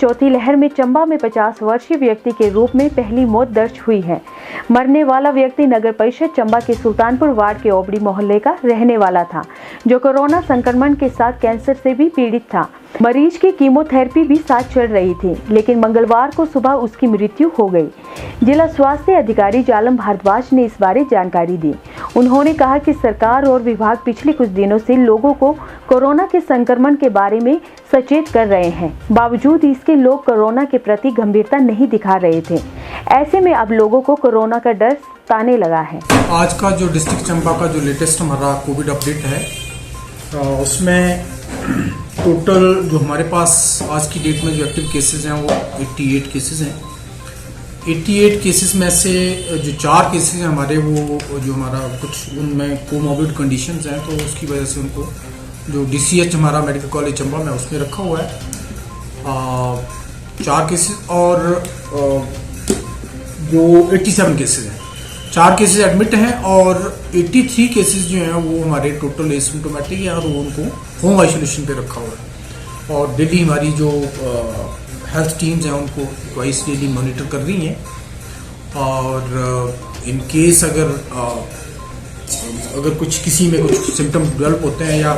चौथी लहर में चंबा में 50 वर्षीय व्यक्ति के रूप में पहली मौत दर्ज हुई है। मरने वाला व्यक्ति नगर परिषद चंबा के सुल्तानपुर वार्ड के ओबड़ी मोहल्ले का रहने वाला था, जो कोरोना संक्रमण के साथ कैंसर से भी पीड़ित था। मरीज की कीमोथेरेपी भी साथ चल रही थी, लेकिन मंगलवार को सुबह उसकी मृत्यु हो गई। जिला स्वास्थ्य अधिकारी जालम भारद्वाज ने इस बारे जानकारी दी। उन्होंने कहा कि सरकार और विभाग पिछले कुछ दिनों से लोगों को कोरोना के संक्रमण के बारे में सचेत कर रहे हैं। बावजूद इसके लोग कोरोना के प्रति गंभीरता नहीं दिखा रहे थे। ऐसे में अब लोगों को कोरोना का डर सताने लगा है। आज का जो डिस्ट्रिक्ट चंबा का जो लेटेस्ट हमारा कोविड अपडेट है, उसमें टोटल जो हमारे पास आज की डेट में जो एक्टिव केसेस हैं वो 88 केसेस हैं। 88 केसेस में से जो 4 केसेस हैं हमारे, वो जो हमारा कुछ उनमें कोमॉर्बिड कंडीशंस हैं, तो उसकी वजह से उनको जो DCH हमारा मेडिकल कॉलेज चंबा में उसमें रखा हुआ है 4 केसेस, और जो 87 केसेस हैं, 4 केसेस एडमिट हैं और 83 केसेस जो हैं वो हमारे टोटल एसिम्प्टोमेटिक हैं और उनको होम आइसोलेशन पे रखा हुआ है। और डेली हमारी जो हेल्थ टीम्स हैं उनको ट्वाइस डेली मॉनिटर कर रही हैं, और इन केस अगर कुछ किसी में कुछ सिम्टम डेवलप होते हैं या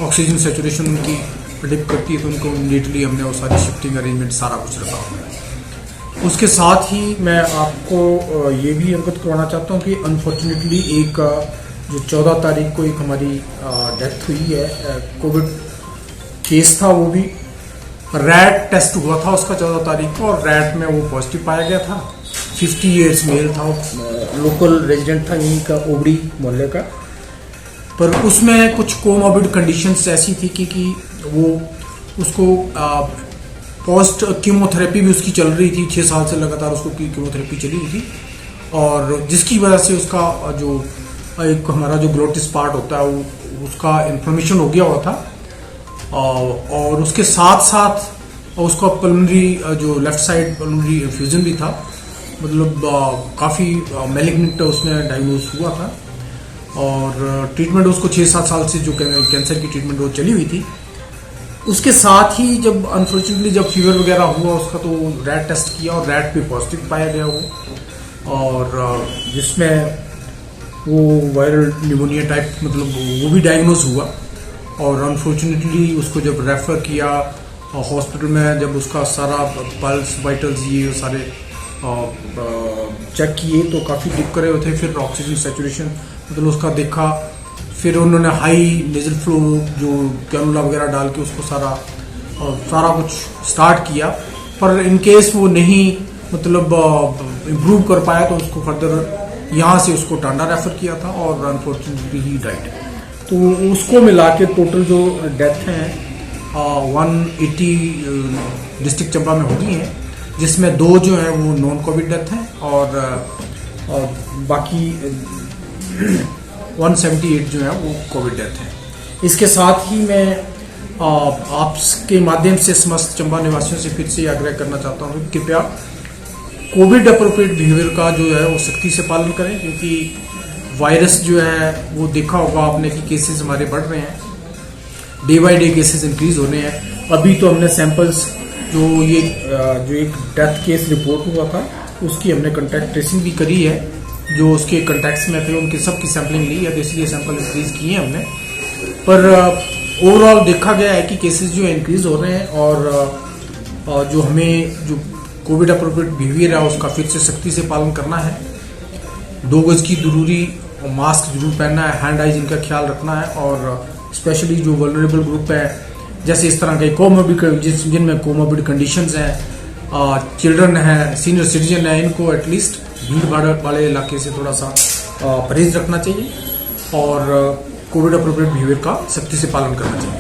ऑक्सीजन सेचुरेशन उनकी प्रिडिक्ट करती है, तो उनको इमीडिएटली हमने वो सारी शिफ्टिंग अरेंजमेंट सारा कुछ रखा हुआ है। उसके साथ ही मैं आपको ये भी अवगत करवाना चाहता हूँ कि अनफॉर्चुनेटली एक जो 14 तारीख को एक हमारी डेथ हुई है, कोविड केस था, वो भी रैट टेस्ट हुआ था उसका 14 तारीख को, और रैट में वो पॉजिटिव पाया गया था। 50 ईयर्स मेल था, लोकल रेजिडेंट था यहीं का, ओबड़ी मोहल्ले का। पर उसमें कुछ कोमॉर्बिड कंडीशंस ऐसी थी कि वो उसको पोस्ट कीमोथेरेपी भी उसकी चल रही थी, 6 साल से लगातार उसको कीमोथेरेपी चली रही थी, और जिसकी वजह से उसका जो एक हमारा जो ग्लोटिस पार्ट होता है वो उसका इन्फ्लेमेशन हो गया हुआ था, और उसके साथ साथ उसका पल्मोनरी जो लेफ्ट साइड पल्मोनरी इन्फ्यूजन भी था, मतलब काफ़ी मैलिग्नेंट उसमें डायग्नोज हुआ था, और ट्रीटमेंट उसको 6-7 साल से जो कैंसर की ट्रीटमेंट वो चली हुई थी। उसके साथ ही जब अनफॉर्चुनेटली जब फीवर वगैरह हुआ उसका, तो रैट टेस्ट किया और रैट पे पॉजिटिव पाया गया वो, और जिसमें वो वायरल न्यूमोनिया टाइप मतलब वो भी डायग्नोज हुआ। और अनफॉर्चुनेटली उसको जब रेफर किया हॉस्पिटल में, जब उसका सारा पल्स वाइटल्स ये सारे चेक किए तो काफ़ी डिप करे हुए थे। फिर ऑक्सीजन सेचुरेशन मतलब उसका देखा, फिर उन्होंने हाई नेजल फ्लो जो कैनुला वगैरह डाल के उसको सारा कुछ स्टार्ट किया, पर इन केस वो नहीं मतलब इम्प्रूव कर पाया, तो उसको फर्दर यहाँ से उसको टांडा रेफर किया था, और अनफॉर्चुनेटली ही डाइड। तो उसको मिला के टोटल जो डेथ हैं 180 डिस्ट्रिक्ट चंबा में हो गई हैं, जिसमें 2 जो हैं वो नॉन कोविड डेथ हैं, और बाकी 178 जो है वो कोविड डेथ है। इसके साथ ही मैं आपके माध्यम से समस्त चंबा निवासियों से फिर से आग्रह करना चाहता हूँ कि कृपया कोविड अप्रोप्रिएट बिहेवियर का जो है वो सख्ती से पालन करें, क्योंकि वायरस जो है वो देखा होगा आपने कि केसेस हमारे बढ़ रहे हैं, day by day cases increase हो रहे हैं। अभी तो हमने सैंपल्स जो एक डेथ केस रिपोर्ट हुआ था उसकी हमने कॉन्टैक्ट ट्रेसिंग भी करी है, जो उसके कॉन्टैक्ट्स में थे उनके सब की सैंपलिंग ली है, तो इसलिए सैंपल इंक्रीज किए हैं हमने। पर ओवरऑल देखा गया है कि केसेस जो इंक्रीज हो रहे हैं, और जो हमें जो कोविड अप्रोप्रिएट बिहेवियर है उसका फिर से सख्ती से पालन करना है। 2 गज की दूरी, मास्क जरूर पहनना है, हैंड हाइजीन का ख्याल रखना है, और स्पेशली जो वल्नरेबल ग्रुप है, जैसे इस तरह के कोमॉर्बिड जिनमें कोमॉर्बिड कंडीशंस हैं, चिल्ड्रन हैं, सीनियर सिटीजन हैं, इनको एटलीस्ट भीड़ भाड़ वाले इलाके से थोड़ा सा परहेज रखना चाहिए, और कोविड अप्रोप्रिएट बिहेवियर का सख्ती से पालन करना चाहिए।